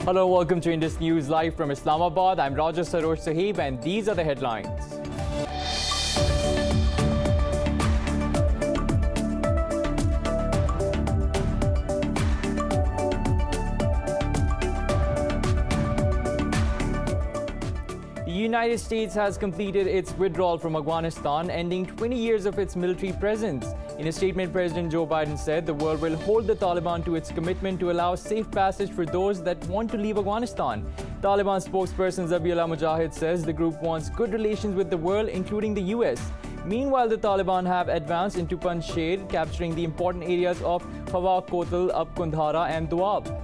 Hello, welcome to Indus News live from Islamabad. I'm Raja Sarosh Sahib and these are the headlines. The United States has completed its withdrawal from Afghanistan, ending 20 years of its military presence. In a statement, President Joe Biden said the world will hold the Taliban to its commitment to allow safe passage for those that want to leave Afghanistan. Taliban spokesperson Zabihullah Mujahid says the group wants good relations with the world, including the US. Meanwhile, the Taliban have advanced into Panjshir, capturing the important areas of Hawa Kotal, Ab Kundhara and Doab.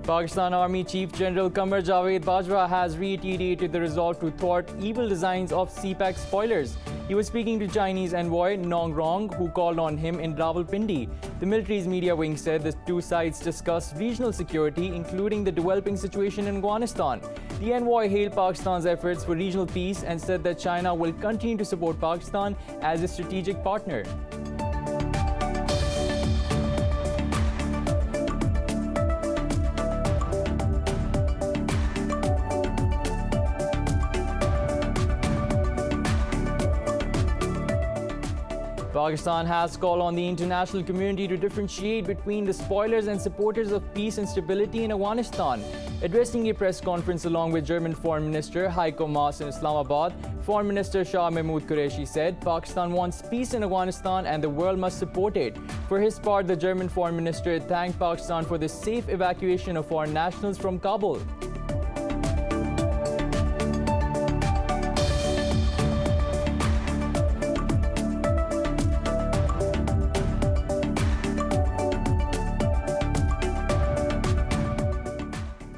Pakistan Army Chief General Qamar Javed Bajwa has reiterated the resolve to thwart evil designs of CPAC spoilers. He was speaking to Chinese envoy Nong Rong, who called on him in Rawalpindi. The military's media wing said the two sides discussed regional security, including the developing situation in Afghanistan. The envoy hailed Pakistan's efforts for regional peace and said that China will continue to support Pakistan as a strategic partner. Pakistan has called on the international community to differentiate between the spoilers and supporters of peace and stability in Afghanistan. Addressing a press conference along with German Foreign Minister Heiko Maas in Islamabad, Foreign Minister Shah Mahmood Qureshi said Pakistan wants peace in Afghanistan and the world must support it. For his part, the German Foreign Minister thanked Pakistan for the safe evacuation of foreign nationals from Kabul.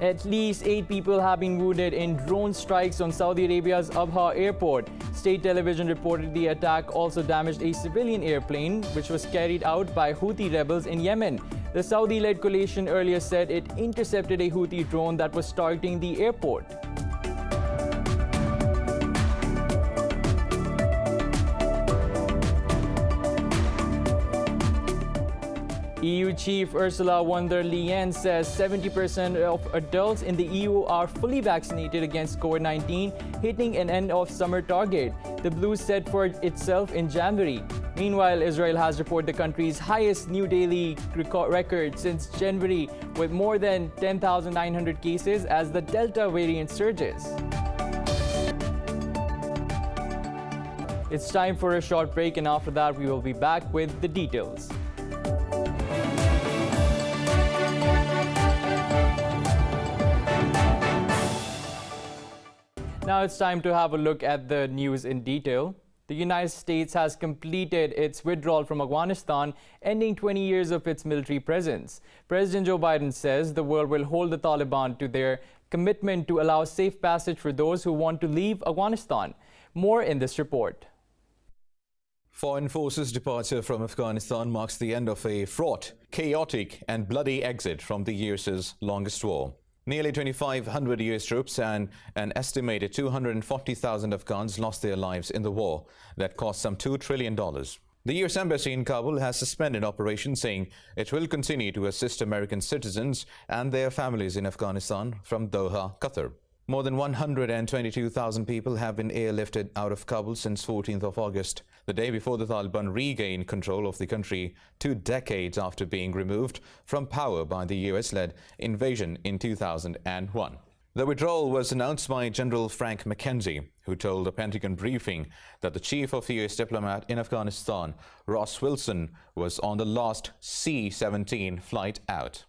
At least 8 people have been wounded in drone strikes on Saudi Arabia's Abha airport. State television reported the attack also damaged a civilian airplane, which was carried out by Houthi rebels in Yemen. The Saudi-led coalition earlier said it intercepted a Houthi drone that was targeting the airport. EU Chief Ursula von der Leyen says 70% of adults in the EU are fully vaccinated against COVID-19, hitting an end-of-summer target. The blue set for itself in January. Meanwhile, Israel has reported the country's highest new daily record since January, with more than 10,900 cases as the Delta variant surges. It's time for a short break, and after that we will be back with the details. Now it's time to have a look at the news in detail. The United States has completed its withdrawal from Afghanistan, ending 20 years of its military presence. President Joe Biden says the world will hold the Taliban to their commitment to allow safe passage for those who want to leave Afghanistan. More in this report. Foreign forces' departure from Afghanistan marks the end of a fraught, chaotic and bloody exit from the years' longest war. Nearly 2,500 US troops and an estimated 240,000 Afghans lost their lives in the war that cost some $2 trillion. The US Embassy in Kabul has suspended operations, saying it will continue to assist American citizens and their families in Afghanistan from Doha, Qatar. More than 122,000 people have been airlifted out of Kabul since 14th of August, the day before the Taliban regained control of the country 2 decades after being removed from power by the US-led invasion in 2001. The withdrawal was announced by General Frank McKenzie, who told a Pentagon briefing that the chief of US diplomat in Afghanistan, Ross Wilson, was on the last C-17 flight out.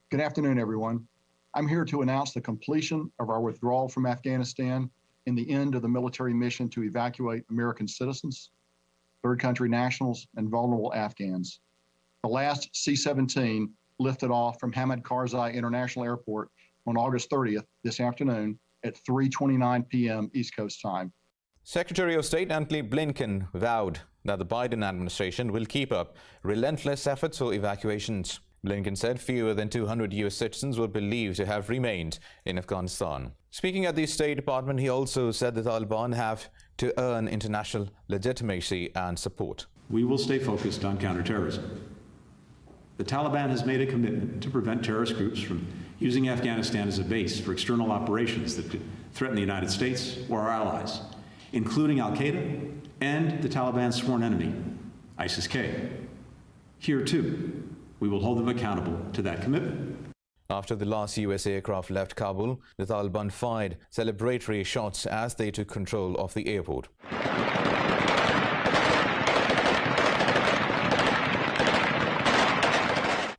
Good afternoon, everyone. I'm here to announce the completion of our withdrawal from Afghanistan and the end of the military mission to evacuate American citizens, third country nationals, and vulnerable Afghans. The last C-17 lifted off from Hamid Karzai International Airport on August 30th this afternoon at 3:29 p.m. East Coast time. Secretary of State Antony Blinken vowed that the Biden administration will keep up relentless efforts for evacuations. Blinken said fewer than 200 U.S. citizens were believed to have remained in Afghanistan. Speaking at the State Department, he also said the Taliban have to earn international legitimacy and support. We will stay focused on counterterrorism. The Taliban has made a commitment to prevent terrorist groups from using Afghanistan as a base for external operations that could threaten the United States or our allies, including al-Qaeda and the Taliban's sworn enemy, ISIS-K. Here, too, we will hold them accountable to that commitment. After the last U.S. aircraft left Kabul, the Taliban fired celebratory shots as they took control of the airport.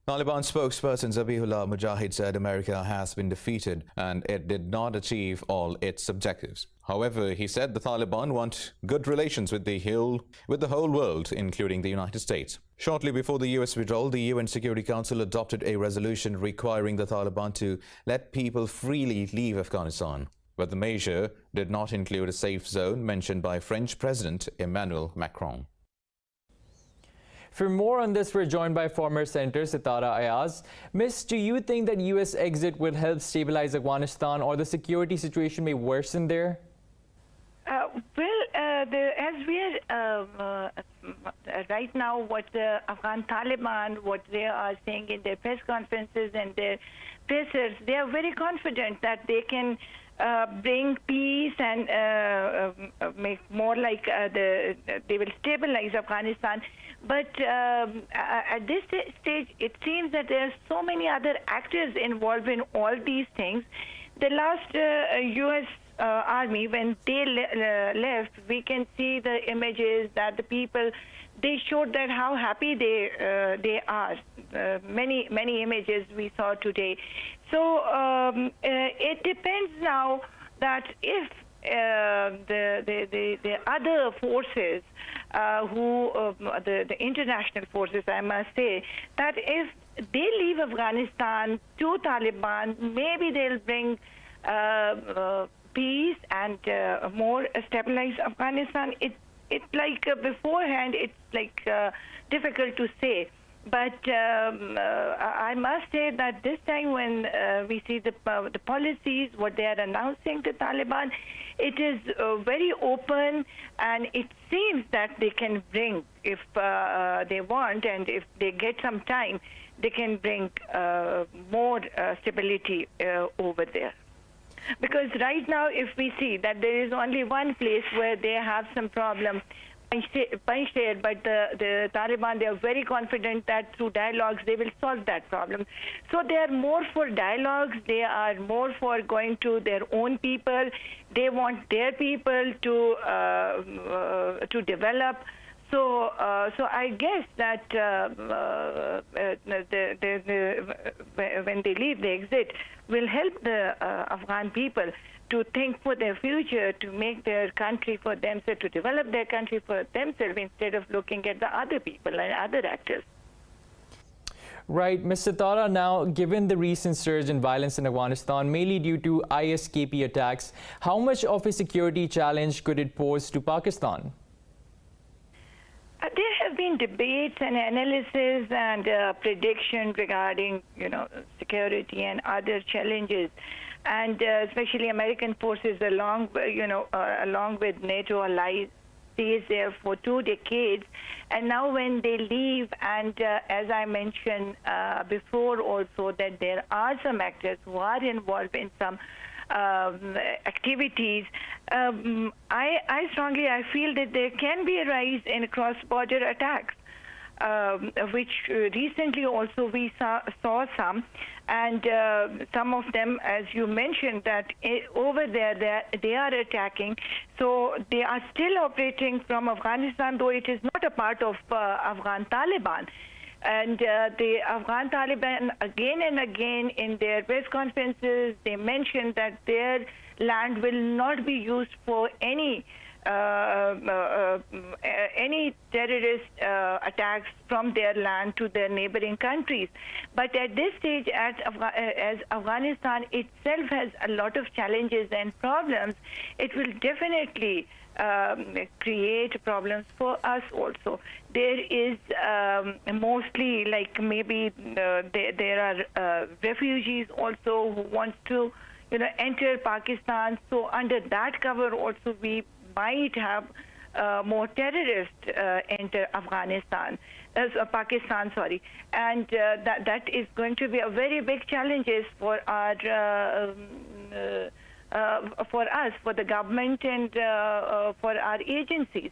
Taliban spokesperson Zabihullah Mujahid said America has been defeated and it did not achieve all its objectives. However, he said the Taliban want good relations with the whole world, including the United States. Shortly before the U.S. withdrawal, the UN Security Council adopted a resolution requiring the Taliban to let people freely leave Afghanistan. But the measure did not include a safe zone mentioned by French President Emmanuel Macron. For more on this, we're joined by former Senator Sitara Ayaz. Miss, do you think that U.S. exit will help stabilize Afghanistan, or the security situation may worsen there? As we are right now, what the Afghan Taliban, what they are saying in their press conferences and their pressers, they are very confident that they can bring peace and make more like they will stabilize Afghanistan. But at this stage, it seems that there are so many other actors involved in all these things. The last U.S. Army, when they left, we can see the images that the people, they showed that how happy they are. Many images we saw today. So it depends now that if the other forces, the international forces, I must say, that if they leave Afghanistan to Taliban, maybe they'll bring peace and more stabilize Afghanistan. It's like beforehand, it's like difficult to say. But I must say that this time when we see the policies, what they are announcing, the Taliban, it is very open, and it seems that they can bring, if they want, and if they get some time, they can bring more stability over there. Because right now, if we see that there is only one place where they have some problem, Panjshir, but the Taliban, they are very confident that through dialogues they will solve that problem. So they are more for dialogues. They are more for going to their own people. They want their people to develop. So I guess that when they leave, the exit will help the Afghan people to think for their future, to make their country for themselves, to develop their country for themselves, instead of looking at the other people and other actors. Right, Ms. Sitara, now, given the recent surge in violence in Afghanistan, mainly due to ISKP attacks, how much of a security challenge could it pose to Pakistan? There have been debates and analysis and prediction regarding, security and other challenges, and especially American forces, along with NATO allies, stays there for 2 decades, and now when they leave, and as I mentioned before, also that there are some actors who are involved in some activities. I strongly feel that there can be a rise in cross-border attacks, which recently also we saw some, and some of them, as you mentioned, that over there they are attacking. So they are still operating from Afghanistan, though it is not a part of Afghan Taliban. And the Afghan Taliban, again and again in their press conferences, they mentioned that their land will not be used for any terrorist attacks from their land to their neighboring countries. But at this stage, as Afghanistan itself has a lot of challenges and problems, it will definitely create problems for us also. There is mostly like maybe there are refugees also who want to enter Pakistan. So under that cover also we might have more terrorists enter Afghanistan, Pakistan, sorry, and that is going to be a very big challenge for our for us, for the government, and for our agencies.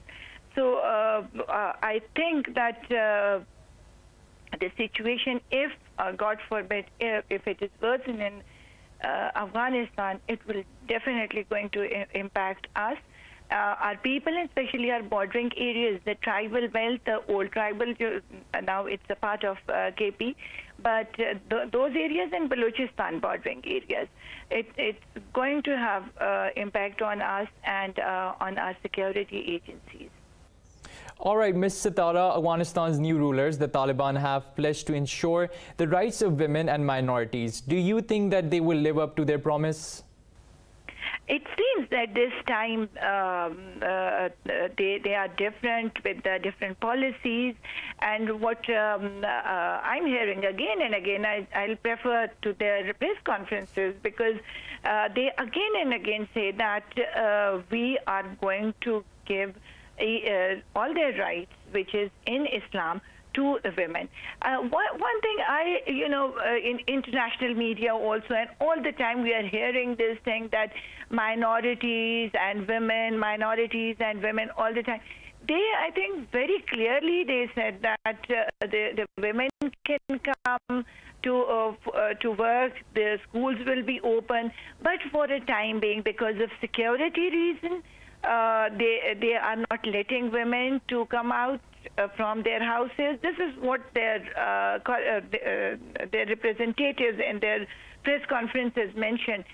So I think that the situation, if God forbid, if it is worsened in Afghanistan, it will definitely going to impact us. Our people, especially our bordering areas, the tribal belt, the old tribal, now it's a part of KP, but those areas in Balochistan bordering areas, it's going to have impact on us and on our security agencies. All right, Ms. Sitara, Afghanistan's new rulers, the Taliban, have pledged to ensure the rights of women and minorities. Do you think that they will live up to their promise? It seems that this time they are different with different policies, and what I'm hearing again and again, I'll prefer to their press conferences, because they again and again say that we are going to give all their rights, which is in Islam, to the women. One thing in international media also, and all the time we are hearing this thing that minorities and women all the time. I think very clearly they said that the women can come to work, the schools will be open, but for a time being, because of security reasons, they are not letting women to come out from their houses. This is what their representatives in their press conferences mentioned.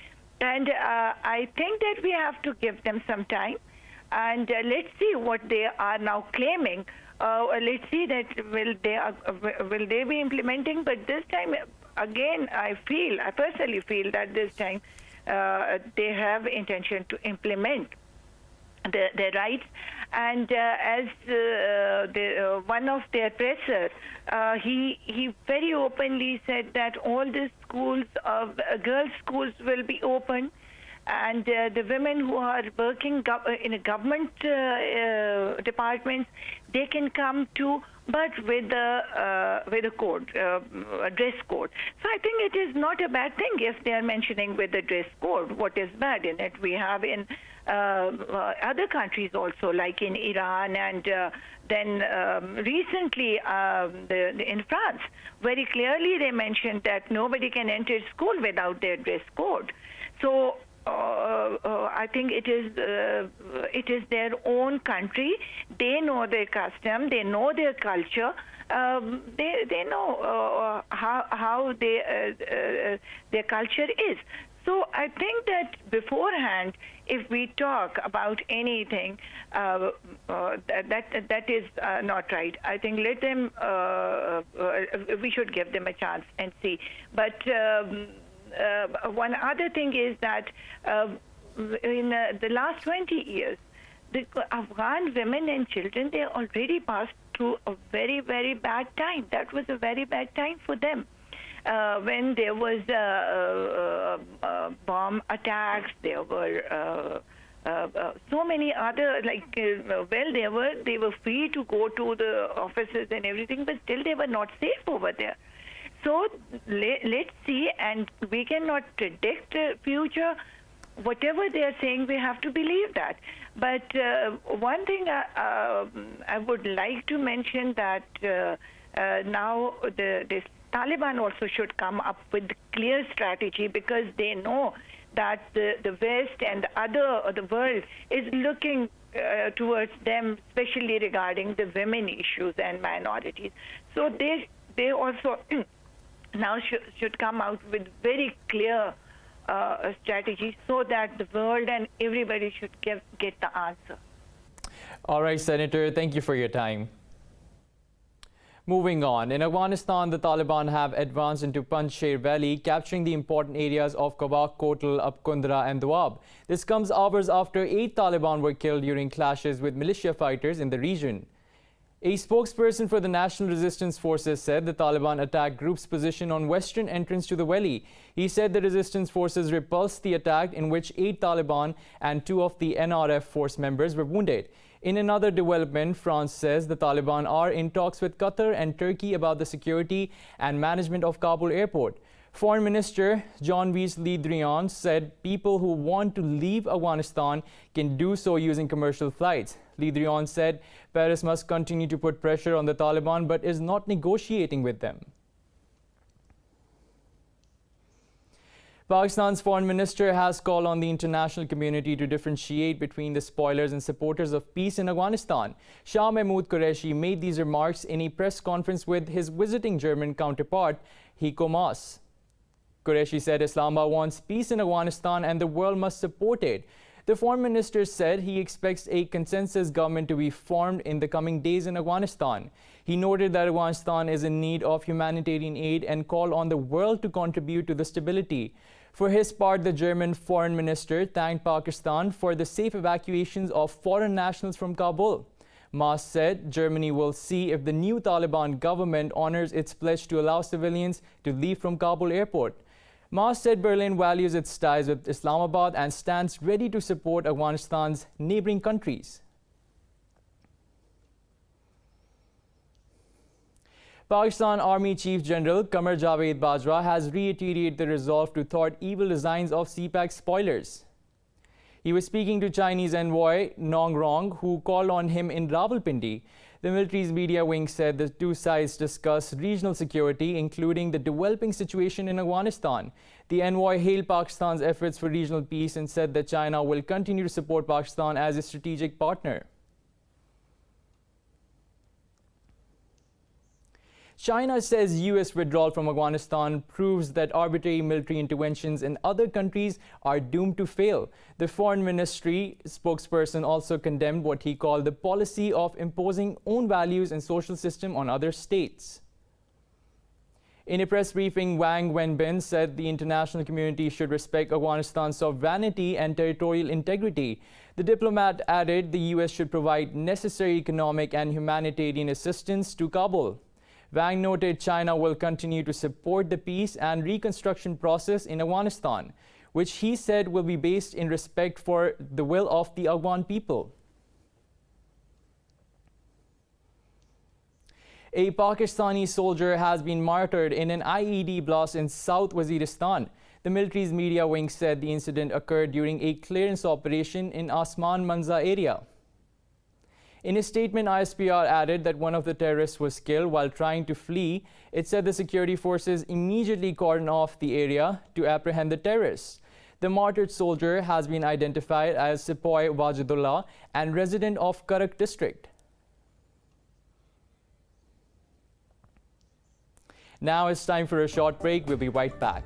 And I think that we have to give them some time, and let's see what they are now claiming. Let's see that will they be implementing? But this time, again, I personally feel that this time they have intention to implement their rights. And as one of their pressers, he very openly said that all the schools, girls' schools, will be open, and the women who are working in a government departments, they can come too, but with a code, a dress code. So I think it is not a bad thing if they are mentioning with the dress code. What is bad in it? We have in other countries also, like in Iran, and then recently in France, very clearly they mentioned that nobody can enter school without their dress code. So I think it is their own country. They know their custom. They know their culture. They know how their culture is. So I think that beforehand, if we talk about anything, that is not right. I think let them. We should give them a chance and see. But one other thing is that in the last 20 years, the Afghan women and children, they already passed through a very, very bad time. That was a very bad time for them. When there was bomb attacks, there were so many other, they were free to go to the offices and everything, but still they were not safe over there. So let's see, and we cannot predict the future. Whatever they are saying, we have to believe that. But one thing I would like to mention, that now this Taliban also should come up with a clear strategy, because they know that the West and the world is looking towards them, especially regarding the women issues and minorities. So they also now should come out with very clear strategy, so that the world and everybody should get the answer. All right, Senator, thank you for your time. Moving on, in Afghanistan, the Taliban have advanced into Panjshir Valley, capturing the important areas of Kabak, Kotal, Upkundra and Doab. This comes hours after 8 Taliban were killed during clashes with militia fighters in the region. A spokesperson for the National Resistance Forces said the Taliban attacked group's position on western entrance to the valley. He said the resistance forces repulsed the attack, in which 8 Taliban and 2 of the NRF force members were wounded. In another development, France says the Taliban are in talks with Qatar and Turkey about the security and management of Kabul airport. Foreign Minister Jean-Yves Le Drian said people who want to leave Afghanistan can do so using commercial flights. Le Drian said Paris must continue to put pressure on the Taliban but is not negotiating with them. Pakistan's foreign minister has called on the international community to differentiate between the spoilers and supporters of peace in Afghanistan. Shah Mahmood Qureshi made these remarks in a press conference with his visiting German counterpart, Heiko Maas. Qureshi said Islamabad wants peace in Afghanistan and the world must support it. The foreign minister said he expects a consensus government to be formed in the coming days in Afghanistan. He noted that Afghanistan is in need of humanitarian aid and called on the world to contribute to the stability. For his part, the German foreign minister thanked Pakistan for the safe evacuations of foreign nationals from Kabul. Maas said Germany will see if the new Taliban government honors its pledge to allow civilians to leave from Kabul airport. Maas said Berlin values its ties with Islamabad and stands ready to support Afghanistan's neighboring countries. Pakistan Army Chief General Qamar Javed Bajwa has reiterated the resolve to thwart evil designs of CPAC spoilers. He was speaking to Chinese envoy Nong Rong, who called on him in Rawalpindi. The military's media wing said the two sides discussed regional security, including the developing situation in Afghanistan. The envoy hailed Pakistan's efforts for regional peace and said that China will continue to support Pakistan as a strategic partner. China says U.S. withdrawal from Afghanistan proves that arbitrary military interventions in other countries are doomed to fail. The Foreign Ministry spokesperson also condemned what he called the policy of imposing own values and social system on other states. In a press briefing, Wang Wenbin said the international community should respect Afghanistan's sovereignty and territorial integrity. The diplomat added the U.S. should provide necessary economic and humanitarian assistance to Kabul. Wang noted China will continue to support the peace and reconstruction process in Afghanistan, which he said will be based in respect for the will of the Afghan people. A Pakistani soldier has been martyred in an IED blast in South Waziristan. The military's media wing said the incident occurred during a clearance operation in Asman Manza area. In a statement, ISPR added that one of the terrorists was killed while trying to flee. It said the security forces immediately cordoned off the area to apprehend the terrorists. The martyred soldier has been identified as Sepoy Wajidullah and resident of Karak district. Now it's time for a short break. We'll be right back.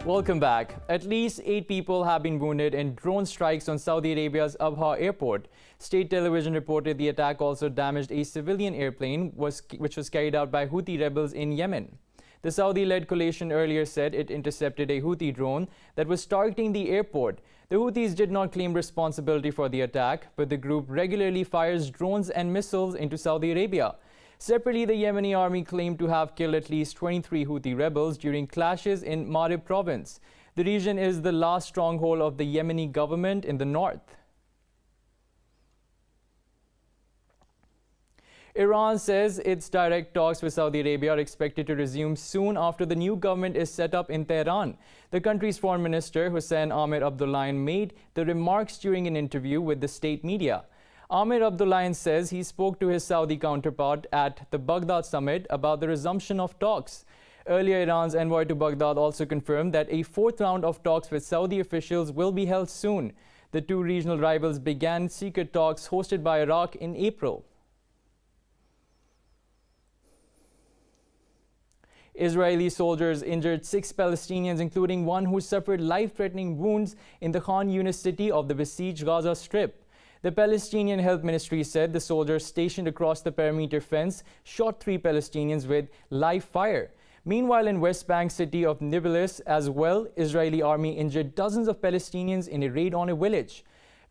Welcome back. At least 8 people have been wounded in drone strikes on Saudi Arabia's Abha airport. State television reported the attack also damaged a civilian airplane which was carried out by Houthi rebels in Yemen. The Saudi-led coalition earlier said it intercepted a Houthi drone that was targeting the airport. The Houthis did not claim responsibility for the attack, but the group regularly fires drones and missiles into Saudi Arabia. Separately, the Yemeni army claimed to have killed at least 23 Houthi rebels during clashes in Marib province. The region is the last stronghold of the Yemeni government in the north. Iran says its direct talks with Saudi Arabia are expected to resume soon after the new government is set up in Tehran. The country's foreign minister, Hossein Amir Abdullahian, made the remarks during an interview with the state media. Amir Abdullahian says he spoke to his Saudi counterpart at the Baghdad summit about the resumption of talks. Earlier, Iran's envoy to Baghdad also confirmed that a 4th round of talks with Saudi officials will be held soon. The two regional rivals began secret talks hosted by Iraq in April. Israeli soldiers injured 6 Palestinians, including one who suffered life-threatening wounds in the Khan Yunis city of the besieged Gaza Strip. The Palestinian Health Ministry said the soldiers stationed across the perimeter fence shot 3 Palestinians with live fire. Meanwhile, in West Bank city of Nablus as well, Israeli army injured dozens of Palestinians in a raid on a village.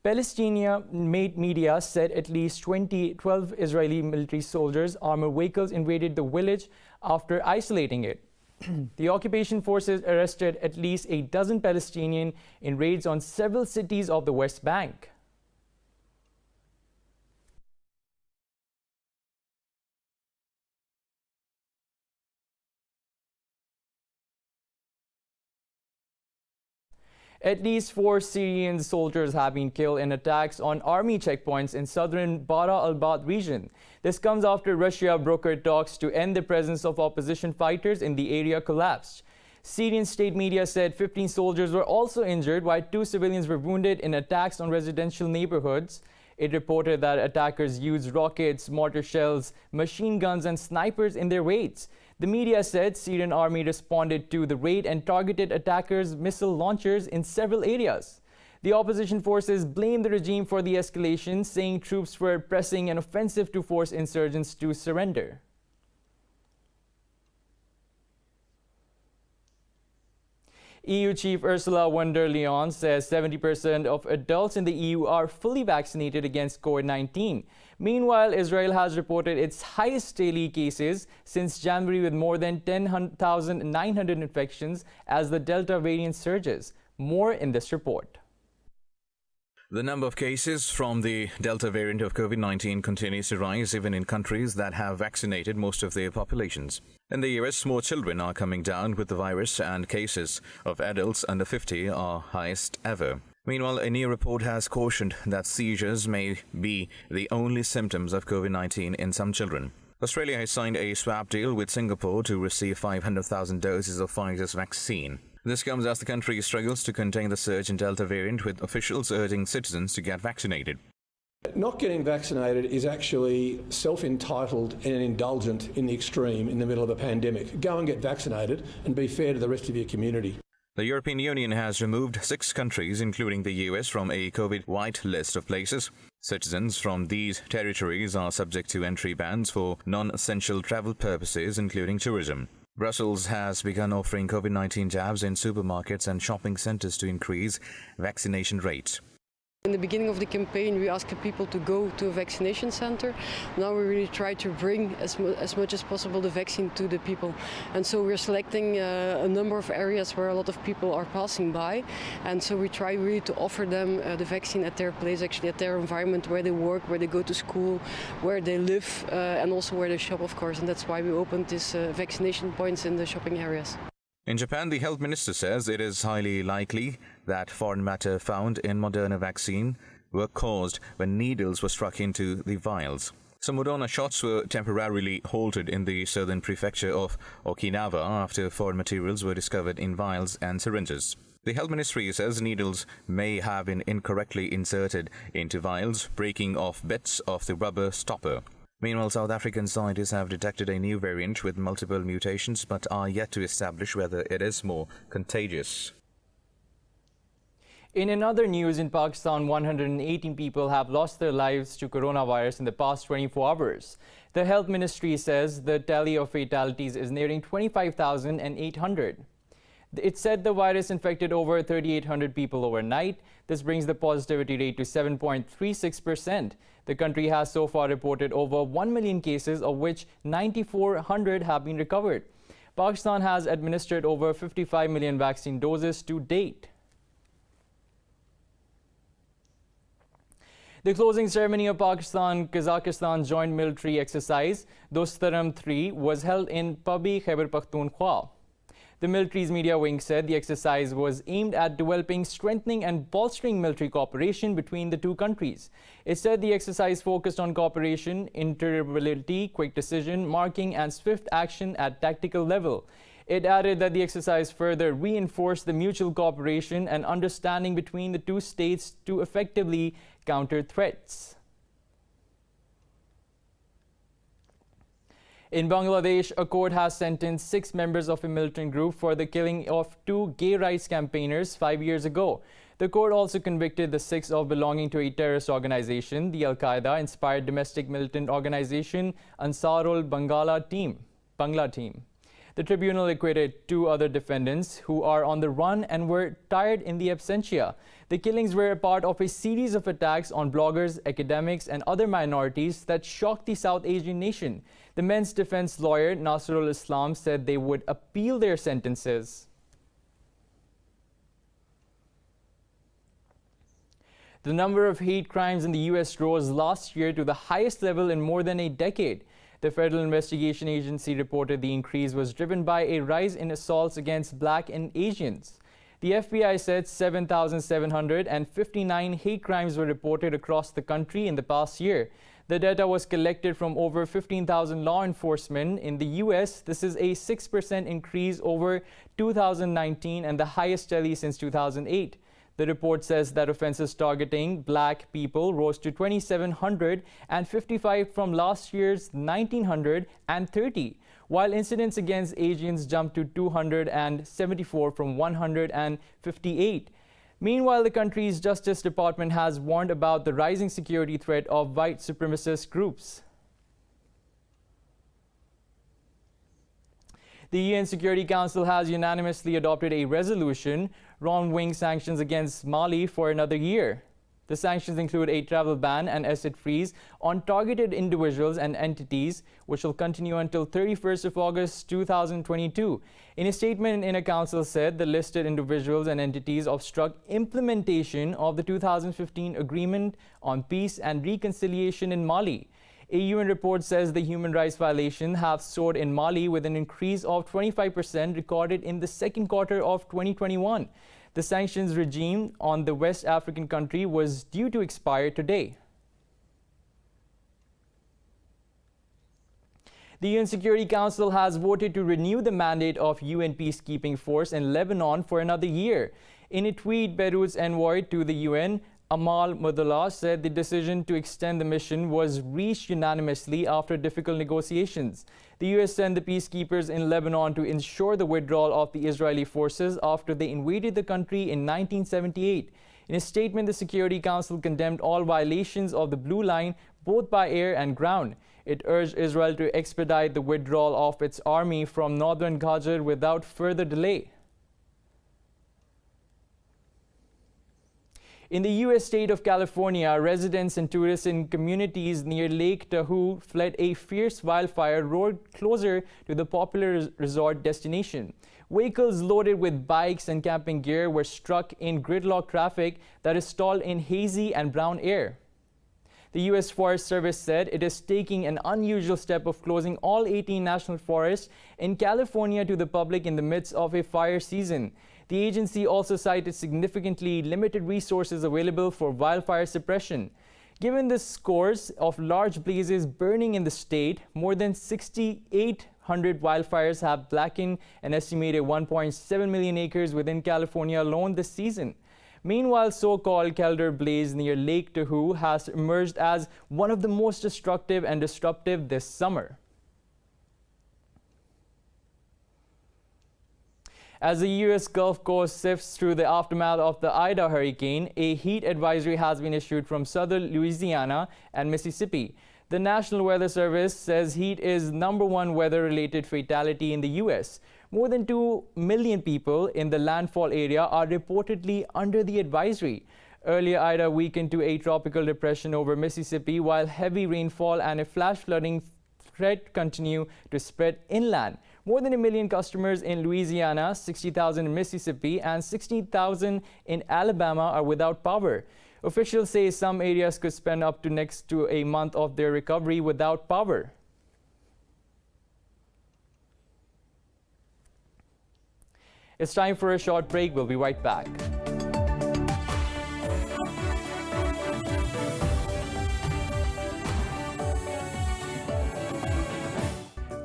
Palestinian media said at least 12 Israeli military soldiers' armored vehicles invaded the village after isolating it. The occupation forces arrested at least a dozen Palestinians in raids on several cities of the West Bank. At least 4 Syrian soldiers have been killed in attacks on army checkpoints in southern Bara al-Bad region. This comes after Russia brokered talks to end the presence of opposition fighters in the area collapsed. Syrian state media said 15 soldiers were also injured, while 2 civilians were wounded in attacks on residential neighborhoods. It reported that attackers used rockets, mortar shells, machine guns, and snipers in their raids. The media said Syrian army responded to the raid and targeted attackers' missile launchers in several areas. The opposition forces blamed the regime for the escalation, saying troops were pressing an offensive to force insurgents to surrender. EU Chief Ursula von der Leyen says 70% of adults in the EU are fully vaccinated against COVID-19. Meanwhile, Israel has reported its highest daily cases since January, with more than 10,900 infections as the Delta variant surges. More in this report. The number of cases from the Delta variant of COVID-19 continues to rise even in countries that have vaccinated most of their populations. In the US, more children are coming down with the virus, and cases of adults under 50 are highest ever. Meanwhile, a new report has cautioned that seizures may be the only symptoms of COVID-19 in some children. Australia has signed a swap deal with Singapore to receive 500,000 doses of Pfizer's vaccine. This comes as the country struggles to contain the surge in Delta variant, with officials urging citizens to get vaccinated. Not getting vaccinated is actually self-entitled and indulgent in the extreme in the middle of a pandemic. Go and get vaccinated and be fair to the rest of your community. The European Union has removed 6 countries, including the US, from a COVID white list of places. Citizens from these territories are subject to entry bans for non-essential travel purposes, including tourism. Brussels has begun offering COVID-19 jabs in supermarkets and shopping centres to increase vaccination rates. In the beginning of the campaign, we asked people to go to a vaccination center. Now we really try to bring as much as possible the vaccine to the people. And so we're selecting a number of areas where a lot of people are passing by. And so we try really to offer them the vaccine at their place, actually at their environment, where they work, where they go to school, where they live, and also where they shop, of course. And that's why we opened these vaccination points in the shopping areas. In Japan, the health minister says it is highly likely that foreign matter found in Moderna vaccine were caused when needles were struck into the vials. Some Moderna shots were temporarily halted in the southern prefecture of Okinawa after foreign materials were discovered in vials and syringes. The health ministry says needles may have been incorrectly inserted into vials, breaking off bits of the rubber stopper. Meanwhile, South African scientists have detected a new variant with multiple mutations, but are yet to establish whether it is more contagious. In another news, in Pakistan, 118 people have lost their lives to coronavirus in the past 24 hours. The health ministry says the tally of fatalities is nearing 25,800. It said the virus infected over 3,800 people overnight. This brings the positivity rate to 7.36%. The country has so far reported over 1 million cases, of which 9,400 have been recovered. Pakistan has administered over 55 million vaccine doses to date. The closing ceremony of Pakistan-Kazakhstan joint military exercise, Dostaram 3, was held in Pabi, Khyber Pakhtunkhwa. The military's media wing said the exercise was aimed at developing, strengthening and bolstering military cooperation between the two countries. It said the exercise focused on cooperation, interoperability, quick decision making and swift action at tactical level. It added that the exercise further reinforced the mutual cooperation and understanding between the two states to effectively counter threats. In Bangladesh, a court has sentenced 6 members of a militant group for the killing of 2 gay rights campaigners 5 years ago. The court also convicted the 6 of belonging to a terrorist organization, the Al-Qaeda-inspired domestic militant organization Ansarul Bangla team. The tribunal acquitted 2 other defendants who are on the run and were tried in the absentia. The killings were a part of a series of attacks on bloggers, academics, and other minorities that shocked the South Asian nation. The men's defense lawyer, Nasrul Islam, said they would appeal their sentences. The number of hate crimes in the U.S. rose last year to the highest level in more than a decade. The Federal Investigation Agency reported the increase was driven by a rise in assaults against Black and Asians. The FBI said 7,759 hate crimes were reported across the country in the past year. The data was collected from over 15,000 law enforcement in the U.S. This is a 6% increase over 2019 and the highest tally since 2008. The report says that offenses targeting Black people rose to 2,755 from last year's 1,930, while incidents against Asians jumped to 274 from 158. Meanwhile, the country's Justice Department has warned about the rising security threat of white supremacist groups. The UN Security Council has unanimously adopted a resolution wronging sanctions against Mali for another year. The sanctions include a travel ban and asset freeze on targeted individuals and entities, which will continue until 31st of August 2022. In a statement, a council said the listed individuals and entities obstruct implementation of the 2015 Agreement on Peace and Reconciliation in Mali. A UN report says the human rights violations have soared in Mali with an increase of 25% recorded in the second quarter of 2021. The sanctions regime on the West African country was due to expire today. The UN Security Council has voted to renew the mandate of UN peacekeeping force in Lebanon for another year. In a tweet, Beirut's envoy to the UN, Amal Mudallah, said the decision to extend the mission was reached unanimously after difficult negotiations. The U.S. sent the peacekeepers in Lebanon to ensure the withdrawal of the Israeli forces after they invaded the country in 1978. In a statement, the Security Council condemned all violations of the Blue Line, both by air and ground. It urged Israel to expedite the withdrawal of its army from northern Gaza without further delay. In the U.S. state of California, residents and tourists in communities near Lake Tahoe fled a fierce wildfire roared closer to the popular resort destination. Vehicles loaded with bikes and camping gear were struck in gridlock traffic that is stalled in hazy and brown air. The U.S. Forest Service said it is taking an unusual step of closing all 18 national forests in California to the public in the midst of a fire season. The agency also cited significantly limited resources available for wildfire suppression. Given the scores of large blazes burning in the state, more than 6,800 wildfires have blackened an estimated 1.7 million acres within California alone this season. Meanwhile, so-called Calder blaze near Lake Tahoe has emerged as one of the most destructive and disruptive this summer. As the U.S. Gulf Coast sifts through the aftermath of the Ida hurricane, a heat advisory has been issued from southern Louisiana and Mississippi. The National Weather Service says heat is #1 weather-related fatality in the U.S. More than 2 million people in the landfall area are reportedly under the advisory. Earlier, Ida weakened to a tropical depression over Mississippi, while heavy rainfall and a flash flooding threat continue to spread inland. More than 1 million customers in Louisiana, 60,000 in Mississippi, and 60,000 in Alabama are without power. Officials say some areas could spend up to next to a month of their recovery without power. It's time for a short break. We'll be right back.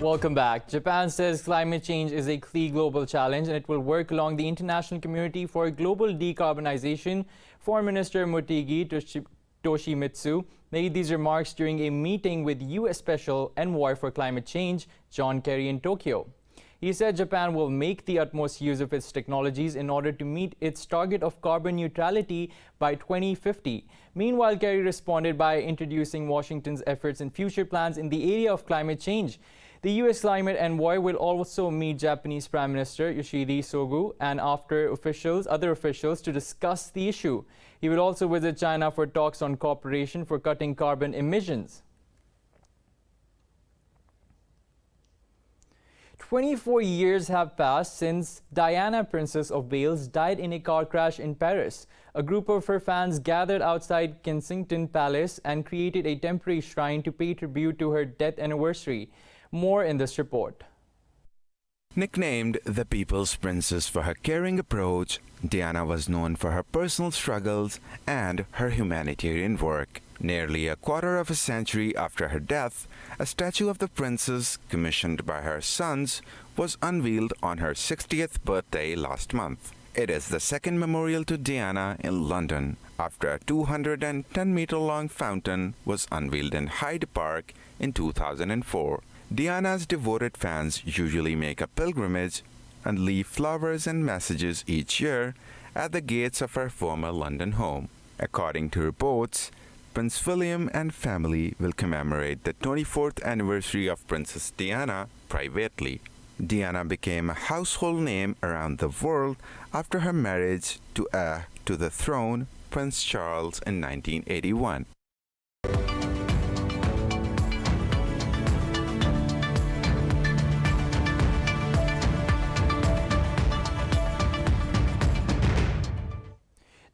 Welcome back. Japan says climate change is a key global challenge and it will work along the international community for global decarbonization. Foreign Minister Motegi Toshimitsu made these remarks during a meeting with U.S. Special Envoy for Climate Change, John Kerry, in Tokyo. He said Japan will make the utmost use of its technologies in order to meet its target of carbon neutrality by 2050. Meanwhile, Kerry responded by introducing Washington's efforts and future plans in the area of climate change. The U.S. climate envoy will also meet Japanese Prime Minister Yoshihide Suga and other officials to discuss the issue. He will also visit China for talks on cooperation for cutting carbon emissions. 24 years have passed since Diana, Princess of Wales, died in a car crash in Paris. A group of her fans gathered outside Kensington Palace and created a temporary shrine to pay tribute to her death anniversary. More in this report. Nicknamed the People's Princess for her caring approach, Diana was known for her personal struggles and her humanitarian work. Nearly a quarter of a century after her death, a statue of the princess, commissioned by her sons, was unveiled on her 60th birthday last month. It is the second memorial to Diana in London, after a 210-meter-long fountain was unveiled in Hyde Park in 2004. Diana's devoted fans usually make a pilgrimage and leave flowers and messages each year at the gates of her former London home. According to reports, Prince William and family will commemorate the 24th anniversary of Princess Diana privately. Diana became a household name around the world after her marriage to heir to the throne, Prince Charles, in 1981.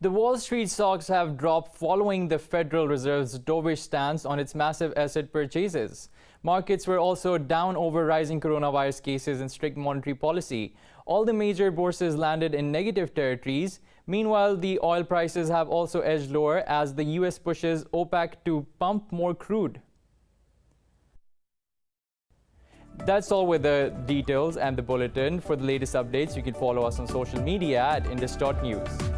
The Wall Street stocks have dropped following the Federal Reserve's dovish stance on its massive asset purchases. Markets were also down over rising coronavirus cases and strict monetary policy. All the major bourses landed in negative territories. Meanwhile, the oil prices have also edged lower as the U.S. pushes OPEC to pump more crude. That's all with the details and the bulletin. For the latest updates, you can follow us on social media at indus.news.